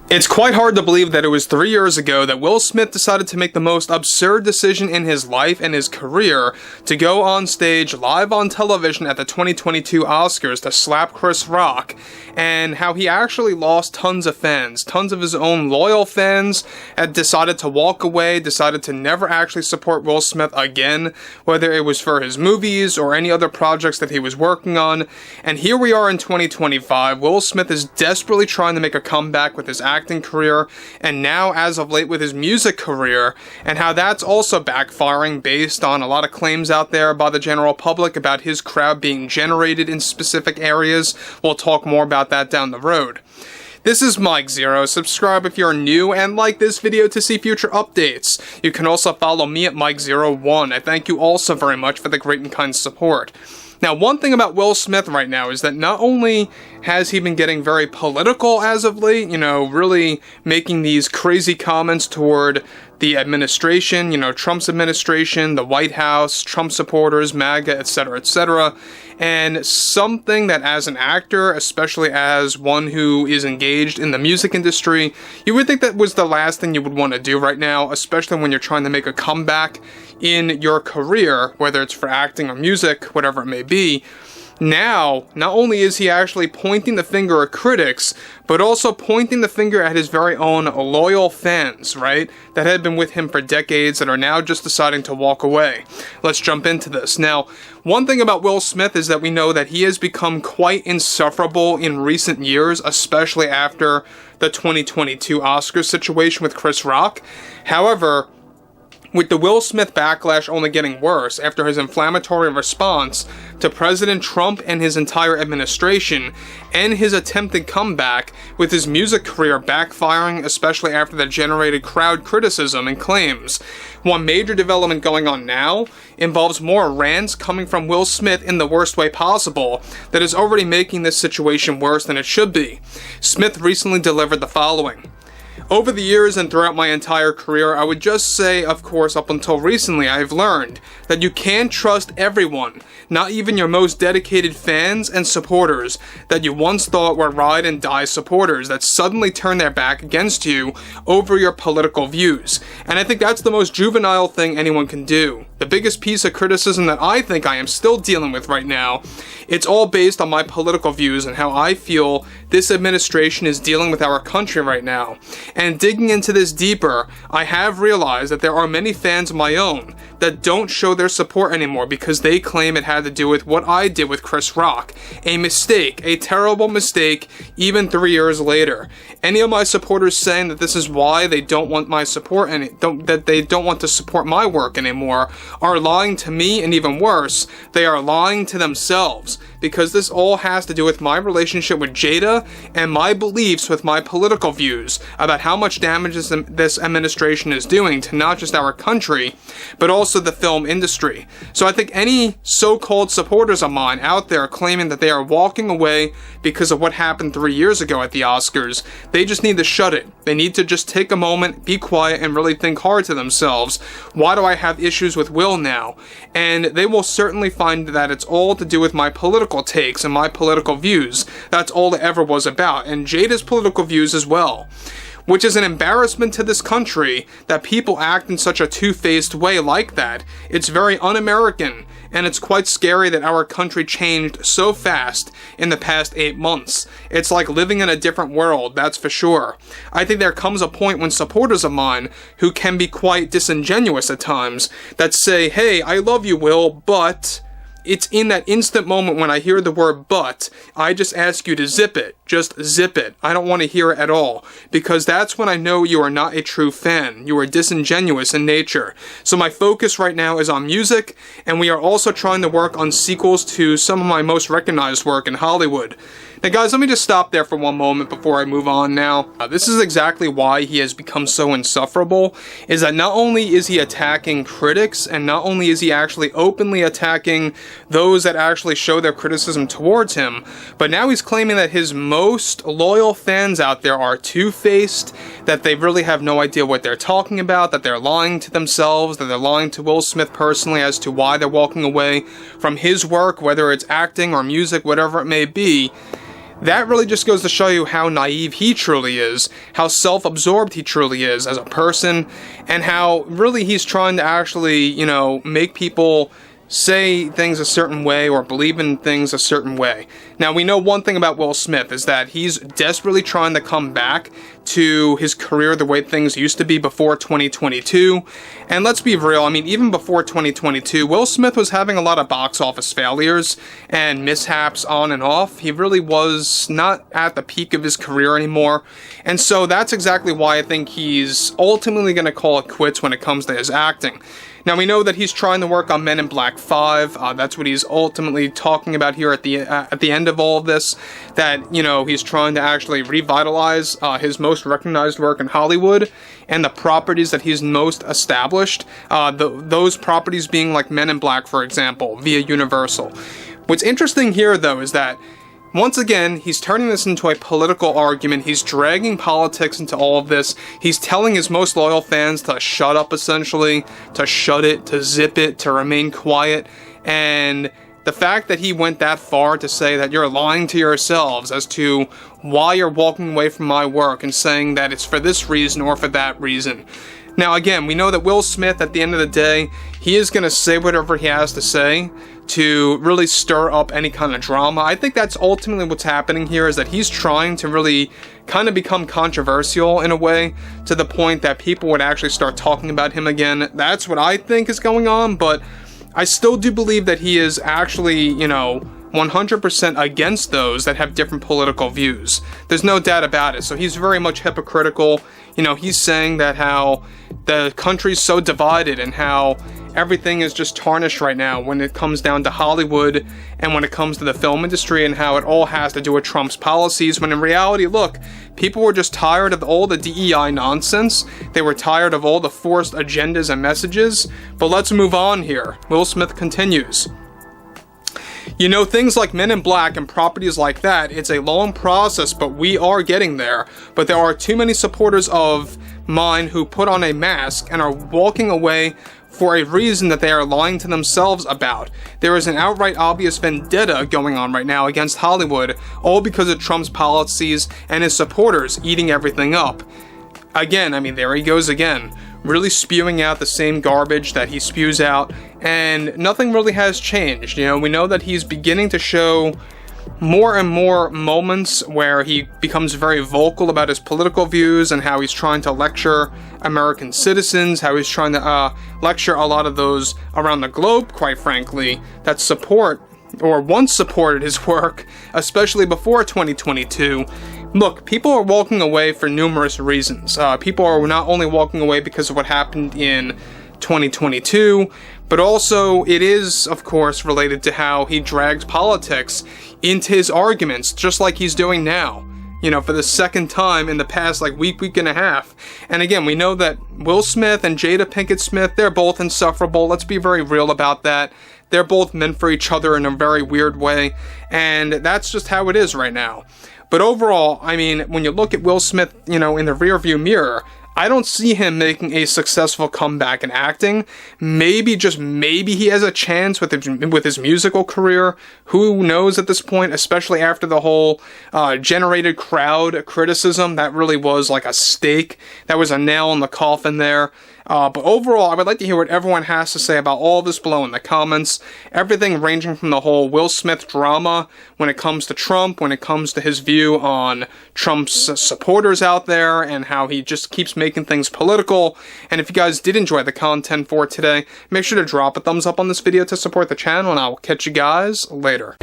It's quite hard to believe that it was 3 years ago that Will Smith decided to make the most absurd decision in his life and his career to go on stage live on television at the 2022 Oscars to slap Chris Rock, and how he actually lost tons of fans. Tons of his own loyal fans had decided to walk away, decided to never actually support Will Smith again, whether it was for his movies or any other projects that he was working on. And here we are in 2025, Will Smith is desperately trying to make a comeback with his acting career, and now as of late with his music career, and how that's also backfiring based on a lot of claims out there by the general public about his crowd being generated in specific areas. We'll talk more about that down the road. This is Mike Zero. Subscribe if you're new and like this video to see future updates. You can also follow me at Mike01. I thank you all so very much for the great and kind support. Now, one thing about Will Smith right now is that not only has he been getting very political as of late, really making these crazy comments toward the administration, Trump's administration, the White House, Trump supporters, MAGA, etc., and something that as an actor, especially as one who is engaged in the music industry, you would think that was the last thing you would want to do right now, especially when you're trying to make a comeback in your career, whether it's for acting or music, whatever it may be. Now, not only is he actually pointing the finger at critics, but also pointing the finger at his very own loyal fans, right? That had been with him for decades that are now just deciding to walk away. Let's jump into this. Now, one thing about Will Smith is that we know that he has become quite insufferable in recent years, especially after the 2022 Oscars situation with Chris Rock. However, with the Will Smith backlash only getting worse after his inflammatory response to President Trump and his entire administration, and his attempted comeback, with his music career backfiring, especially after the generated crowd criticism and claims. One major development going on now involves more rants coming from Will Smith in the worst way possible that is already making this situation worse than it should be. Smith recently delivered the following. Over the years and throughout my entire career, I would just say, of course, up until recently, I've learned that you can't trust everyone, not even your most dedicated fans and supporters that you once thought were ride and die supporters that suddenly turn their back against you over your political views. And I think that's the most juvenile thing anyone can do. The biggest piece of criticism that I think I am still dealing with right now, it's all based on my political views and how I feel this administration is dealing with our country right now. And digging into this deeper, I have realized that there are many fans of my own that don't show their support anymore because they claim it had to do with what I did with Chris Rock. A mistake, a terrible mistake, even 3 years later. Any of my supporters saying that this is why they don't want my support and that they don't want to support my work anymore are lying to me, and even worse, they are lying to themselves, because this all has to do with my relationship with Jada and my beliefs with my political views about how much damage this administration is doing to not just our country, but also the film industry. So I think any so-called supporters of mine out there claiming that they are walking away because of what happened 3 years ago at the Oscars, they just need to shut it. They need to just take a moment, be quiet, and really think hard to themselves. Why do I have issues with Will now? And they will certainly find that it's all to do with my political takes and my political views. That's all it ever was about, and Jada's political views as well. Which is an embarrassment to this country that people act in such a two-faced way like that. It's very un-American, and it's quite scary that our country changed so fast in the past 8 months. It's like living in a different world, that's for sure. I think there comes a point when supporters of mine, who can be quite disingenuous at times, that say, hey, I love you, Will, but... It's in that instant moment when I hear the word but, I just ask you to zip it. Just zip it. I don't want to hear it at all. Because that's when I know you are not a true fan. You are disingenuous in nature. So my focus right now is on music, and we are also trying to work on sequels to some of my most recognized work in Hollywood. Now guys, let me just stop there for one moment before I move on now. This is exactly why he has become so insufferable, is that not only is he attacking critics, and not only is he actually openly attacking those that actually show their criticism towards him, but now he's claiming that his most loyal fans out there are two-faced, that they really have no idea what they're talking about, that they're lying to themselves, that they're lying to Will Smith personally as to why they're walking away from his work, whether it's acting or music, whatever it may be. that really just goes to show you how naive he truly is, how self-absorbed he truly is as a person, and how really he's trying to actually, you know, make people say things a certain way or believe in things a certain way. Now, we know one thing about Will Smith is that he's desperately trying to come back to his career the way things used to be before 2022. And let's be real, I mean, even before 2022, Will Smith was having a lot of box office failures and mishaps on and off. He really was not at the peak of his career anymore. And so that's exactly why I think he's ultimately going to call it quits when it comes to his acting. Now, we know that he's trying to work on Men in Black 5. That's what he's ultimately talking about here at the end of all of this. That, you know, he's trying to actually revitalize his most recognized work in Hollywood and the properties that he's most established. Those properties being like Men in Black, for example, via Universal. What's interesting here, though, is that once again, he's turning this into a political argument. He's dragging politics into all of this. He's telling his most loyal fans to shut up, essentially, to shut it, to zip it, to remain quiet. And the fact that he went that far to say that you're lying to yourselves as to why you're walking away from my work and saying that it's for this reason or for that reason. Now, again, we know that Will Smith, at the end of the day, he is going to say whatever he has to say to really stir up any kind of drama. I think that's ultimately what's happening here, is that he's trying to really kind of become controversial in a way, to the point that people would actually start talking about him again. That's what I think is going on, but I still do believe that he is actually, you know, 100% against those that have different political views. There's no doubt about it. So he's very much hypocritical. You know, he's saying that how the country's so divided and how everything is just tarnished right now when it comes down to Hollywood and when it comes to the film industry, and how it all has to do with Trump's policies, when in reality, look, people were just tired of all the DEI nonsense. They were tired of all the forced agendas and messages. But let's move on here. Will Smith continues. You know, things like Men in Black and properties like that, it's a long process, but we are getting there. But there are too many supporters of mine who put on a mask and are walking away for a reason that they are lying to themselves about. There is an outright obvious vendetta going on right now against Hollywood, all because of Trump's policies and his supporters eating everything up. Again, I mean, there he goes again, really spewing out the same garbage that he spews out, and nothing really has changed. You know, we know that he's beginning to show more and more moments where he becomes very vocal about his political views and how he's trying to lecture American citizens, how he's trying to lecture a lot of those around the globe, quite frankly, that support or once supported his work, especially before 2022. Look, people are walking away for numerous reasons. People are not only walking away because of what happened in 2022, but also it is, of course, related to how he drags politics into his arguments, just like he's doing now. You know, for the second time in the past, like, week and a half. And again, we know that Will Smith and Jada Pinkett Smith, they're both insufferable. Let's be very real about that. They're both meant for each other in a very weird way. And that's just how it is right now. But overall, I mean, when you look at Will Smith, you know, in the rearview mirror, I don't see him making a successful comeback in acting. Maybe, just maybe, he has a chance with his musical career. Who knows at this point, especially after the whole generated crowd criticism. That really was like a stake. That was a nail in the coffin there. But overall, I would like to hear what everyone has to say about all this below in the comments. Everything ranging from the whole Will Smith drama when it comes to Trump, when it comes to his view on Trump's supporters out there, and how he just keeps making things political. And if you guys did enjoy the content for today, make sure to drop a thumbs up on this video to support the channel, and I will catch you guys later.